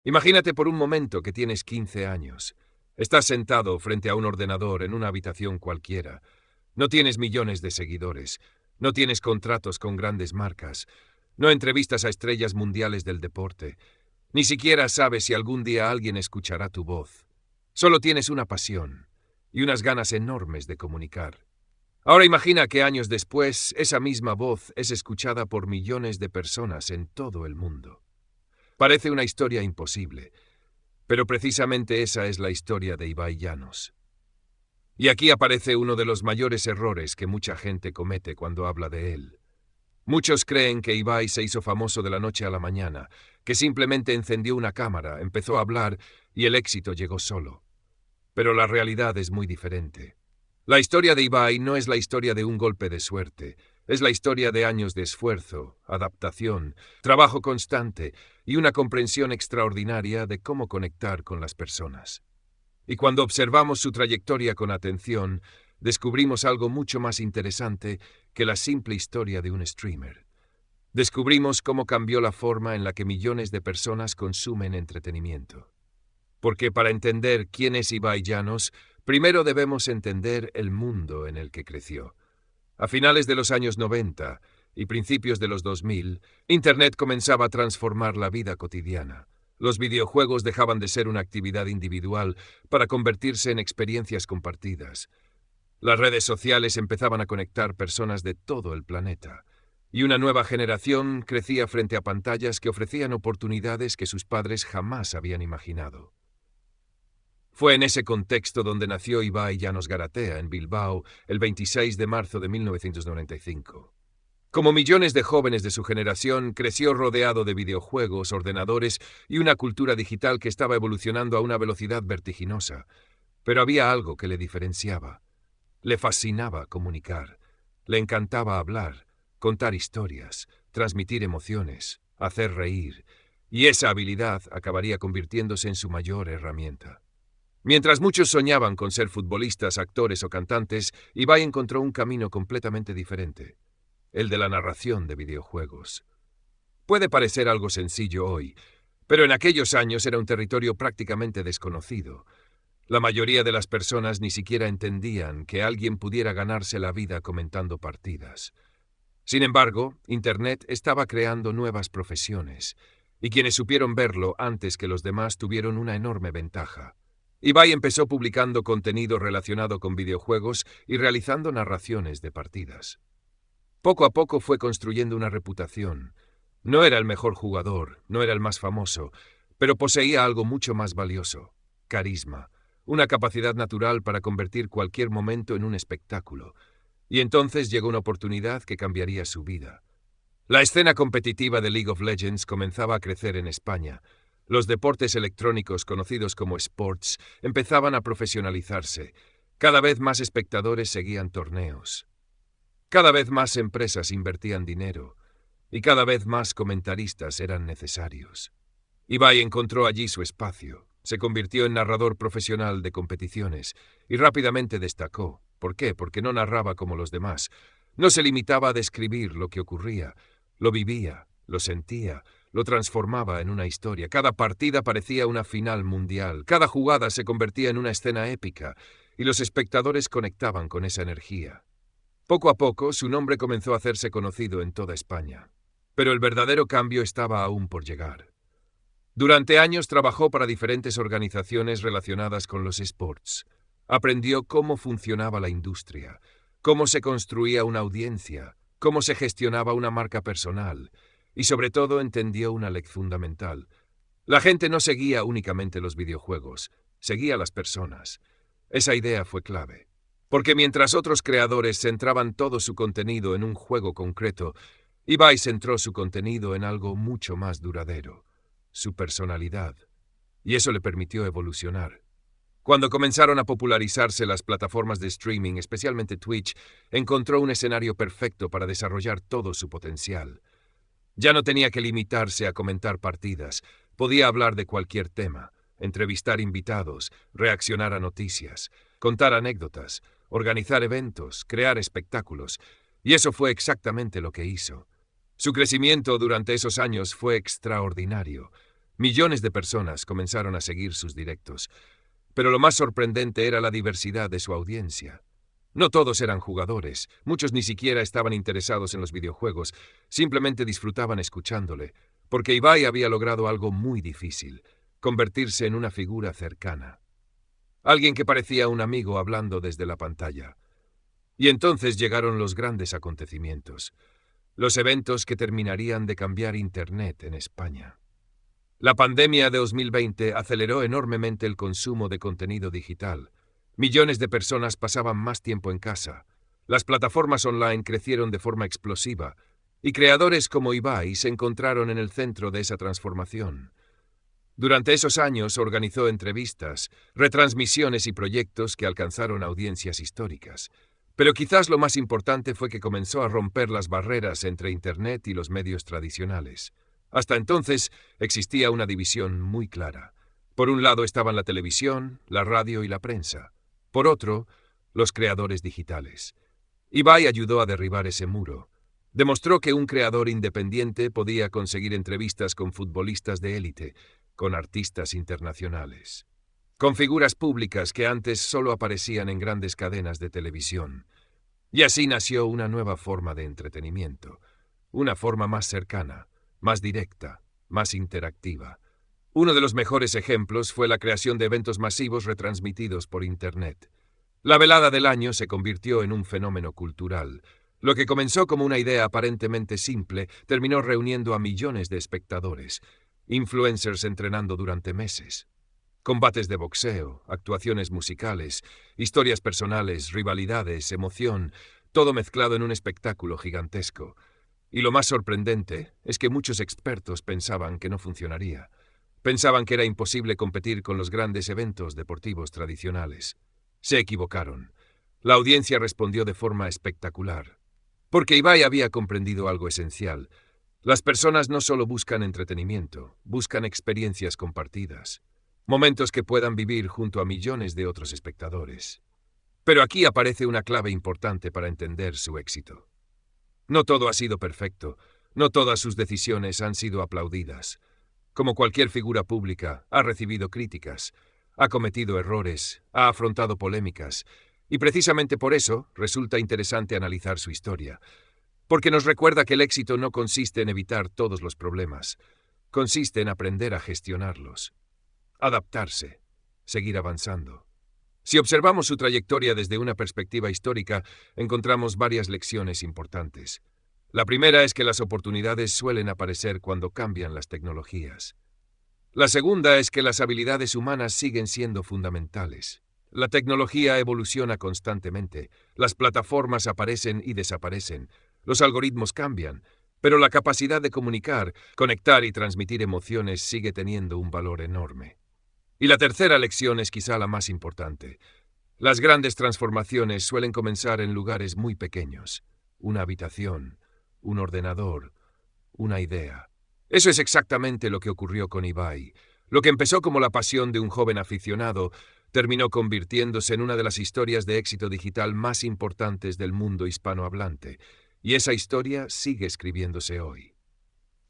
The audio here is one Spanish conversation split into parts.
Imagínate por un momento que tienes 15 años. Estás sentado frente a un ordenador en una habitación cualquiera. No tienes millones de seguidores. No tienes contratos con grandes marcas. No entrevistas a estrellas mundiales del deporte. Ni siquiera sabes si algún día alguien escuchará tu voz. Solo tienes una pasión y unas ganas enormes de comunicar. Ahora imagina que años después esa misma voz es escuchada por millones de personas en todo el mundo. Parece una historia imposible, pero precisamente esa es la historia de Ibai Llanos. Y aquí aparece uno de los mayores errores que mucha gente comete cuando habla de él. Muchos creen que Ibai se hizo famoso de la noche a la mañana, que simplemente encendió una cámara, empezó a hablar y el éxito llegó solo. Pero la realidad es muy diferente. La historia de Ibai no es la historia de un golpe de suerte, es la historia de años de esfuerzo, adaptación, trabajo constante y una comprensión extraordinaria de cómo conectar con las personas. Y cuando observamos su trayectoria con atención, descubrimos algo mucho más interesante que la simple historia de un streamer. Descubrimos cómo cambió la forma en la que millones de personas consumen entretenimiento. Porque para entender quién es Ibai Llanos, primero debemos entender el mundo en el que creció. A finales de los años 90 y principios de los 2000, Internet comenzaba a transformar la vida cotidiana. Los videojuegos dejaban de ser una actividad individual para convertirse en experiencias compartidas. Las redes sociales empezaban a conectar personas de todo el planeta, y una nueva generación crecía frente a pantallas que ofrecían oportunidades que sus padres jamás habían imaginado. Fue en ese contexto donde nació Ibai Llanos Garatea, en Bilbao, el 26 de marzo de 1995. Como millones de jóvenes de su generación, creció rodeado de videojuegos, ordenadores y una cultura digital que estaba evolucionando a una velocidad vertiginosa. Pero había algo que le diferenciaba. Le fascinaba comunicar. Le encantaba hablar, contar historias, transmitir emociones, hacer reír. Y esa habilidad acabaría convirtiéndose en su mayor herramienta. Mientras muchos soñaban con ser futbolistas, actores o cantantes, Ibai encontró un camino completamente diferente, el de la narración de videojuegos. Puede parecer algo sencillo hoy, pero en aquellos años era un territorio prácticamente desconocido. La mayoría de las personas ni siquiera entendían que alguien pudiera ganarse la vida comentando partidas. Sin embargo, Internet estaba creando nuevas profesiones, y quienes supieron verlo antes que los demás tuvieron una enorme ventaja. Ibai empezó publicando contenido relacionado con videojuegos y realizando narraciones de partidas. Poco a poco fue construyendo una reputación. No era el mejor jugador, no era el más famoso, pero poseía algo mucho más valioso: carisma, una capacidad natural para convertir cualquier momento en un espectáculo. Y entonces llegó una oportunidad que cambiaría su vida. La escena competitiva de League of Legends comenzaba a crecer en España. Los deportes electrónicos conocidos como esports empezaban a profesionalizarse. Cada vez más espectadores seguían torneos. Cada vez más empresas invertían dinero. Y cada vez más comentaristas eran necesarios. Ibai encontró allí su espacio. Se convirtió en narrador profesional de competiciones y rápidamente destacó. ¿Por qué? Porque no narraba como los demás. No se limitaba a describir lo que ocurría. Lo vivía, lo sentía, lo transformaba en una historia. Cada partida parecía una final mundial. Cada jugada se convertía en una escena épica y los espectadores conectaban con esa energía. Poco a poco, su nombre comenzó a hacerse conocido en toda España. Pero el verdadero cambio estaba aún por llegar. Durante años trabajó para diferentes organizaciones relacionadas con los esports. Aprendió cómo funcionaba la industria, cómo se construía una audiencia, cómo se gestionaba una marca personal y sobre todo entendió una lección fundamental. La gente no seguía únicamente los videojuegos, seguía a las personas. Esa idea fue clave. Porque mientras otros creadores centraban todo su contenido en un juego concreto, Ibai centró su contenido en algo mucho más duradero: su personalidad, y eso le permitió evolucionar. Cuando comenzaron a popularizarse las plataformas de streaming, especialmente Twitch, encontró un escenario perfecto para desarrollar todo su potencial. Ya no tenía que limitarse a comentar partidas, podía hablar de cualquier tema, entrevistar invitados, reaccionar a noticias, contar anécdotas, organizar eventos, crear espectáculos, y eso fue exactamente lo que hizo. Su crecimiento durante esos años fue extraordinario. Millones de personas comenzaron a seguir sus directos, pero lo más sorprendente era la diversidad de su audiencia. No todos eran jugadores, muchos ni siquiera estaban interesados en los videojuegos, simplemente disfrutaban escuchándole, porque Ibai había logrado algo muy difícil, convertirse en una figura cercana. Alguien que parecía un amigo hablando desde la pantalla. Y entonces llegaron los grandes acontecimientos, los eventos que terminarían de cambiar Internet en España. La pandemia de 2020 aceleró enormemente el consumo de contenido digital. Millones de personas pasaban más tiempo en casa. Las plataformas online crecieron de forma explosiva, y creadores como Ibai se encontraron en el centro de esa transformación. Durante esos años organizó entrevistas, retransmisiones y proyectos que alcanzaron audiencias históricas. Pero quizás lo más importante fue que comenzó a romper las barreras entre Internet y los medios tradicionales. Hasta entonces existía una división muy clara. Por un lado estaban la televisión, la radio y la prensa. Por otro, los creadores digitales. Ibai ayudó a derribar ese muro. Demostró que un creador independiente podía conseguir entrevistas con futbolistas de élite, con artistas internacionales, con figuras públicas que antes solo aparecían en grandes cadenas de televisión. Y así nació una nueva forma de entretenimiento, una forma más cercana, más directa, más interactiva. Uno de los mejores ejemplos fue la creación de eventos masivos retransmitidos por Internet. La velada del año se convirtió en un fenómeno cultural. Lo que comenzó como una idea aparentemente simple terminó reuniendo a millones de espectadores, influencers entrenando durante meses. Combates de boxeo, actuaciones musicales, historias personales, rivalidades, emoción, todo mezclado en un espectáculo gigantesco. Y lo más sorprendente es que muchos expertos pensaban que no funcionaría. Pensaban que era imposible competir con los grandes eventos deportivos tradicionales. Se equivocaron. La audiencia respondió de forma espectacular. Porque Ibai había comprendido algo esencial. Las personas no solo buscan entretenimiento, buscan experiencias compartidas. Momentos que puedan vivir junto a millones de otros espectadores. Pero aquí aparece una clave importante para entender su éxito. No todo ha sido perfecto, no todas sus decisiones han sido aplaudidas. Como cualquier figura pública, ha recibido críticas, ha cometido errores, ha afrontado polémicas, y precisamente por eso resulta interesante analizar su historia, porque nos recuerda que el éxito no consiste en evitar todos los problemas, consiste en aprender a gestionarlos, adaptarse, seguir avanzando. Si observamos su trayectoria desde una perspectiva histórica, encontramos varias lecciones importantes. La primera es que las oportunidades suelen aparecer cuando cambian las tecnologías. La segunda es que las habilidades humanas siguen siendo fundamentales. La tecnología evoluciona constantemente, las plataformas aparecen y desaparecen, los algoritmos cambian, pero la capacidad de comunicar, conectar y transmitir emociones sigue teniendo un valor enorme. Y la tercera lección es quizá la más importante. Las grandes transformaciones suelen comenzar en lugares muy pequeños. Una habitación, un ordenador, una idea. Eso es exactamente lo que ocurrió con Ibai. Lo que empezó como la pasión de un joven aficionado terminó convirtiéndose en una de las historias de éxito digital más importantes del mundo hispanohablante. Y esa historia sigue escribiéndose hoy.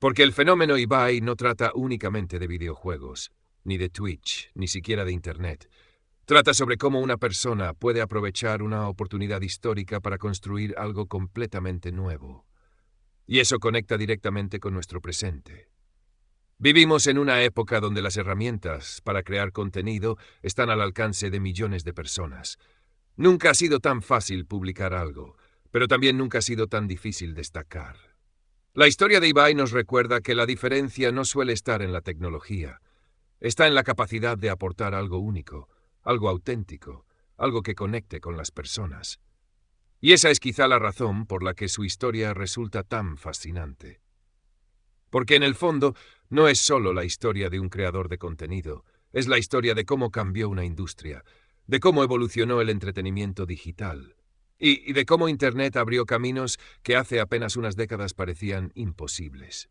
Porque el fenómeno Ibai no trata únicamente de videojuegos, ni de Twitch, ni siquiera de Internet. Trata sobre cómo una persona puede aprovechar una oportunidad histórica para construir algo completamente nuevo. Y eso conecta directamente con nuestro presente. Vivimos en una época donde las herramientas para crear contenido están al alcance de millones de personas. Nunca ha sido tan fácil publicar algo, pero también nunca ha sido tan difícil destacar. La historia de Ibai nos recuerda que la diferencia no suele estar en la tecnología. Está en la capacidad de aportar algo único, algo auténtico, algo que conecte con las personas. Y esa es quizá la razón por la que su historia resulta tan fascinante. Porque en el fondo no es solo la historia de un creador de contenido, es la historia de cómo cambió una industria, de cómo evolucionó el entretenimiento digital, y de cómo Internet abrió caminos que hace apenas unas décadas parecían imposibles.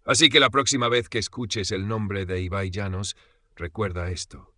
Así que la próxima vez que escuches el nombre de Ibai Llanos, recuerda esto.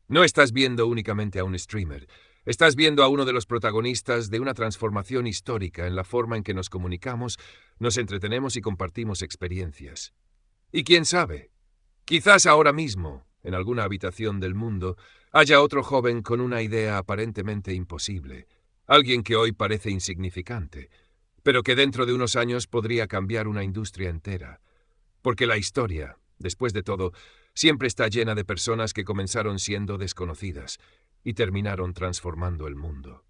No estás viendo únicamente a un streamer, estás viendo a uno de los protagonistas de una transformación histórica en la forma en que nos comunicamos, nos entretenemos y compartimos experiencias. Y quién sabe, Quizás ahora mismo, en alguna habitación del mundo, haya otro joven con una idea aparentemente imposible, alguien que hoy parece insignificante, pero que dentro de unos años podría cambiar una industria entera. Porque la historia, después de todo, siempre está llena de personas que comenzaron siendo desconocidas y terminaron transformando el mundo.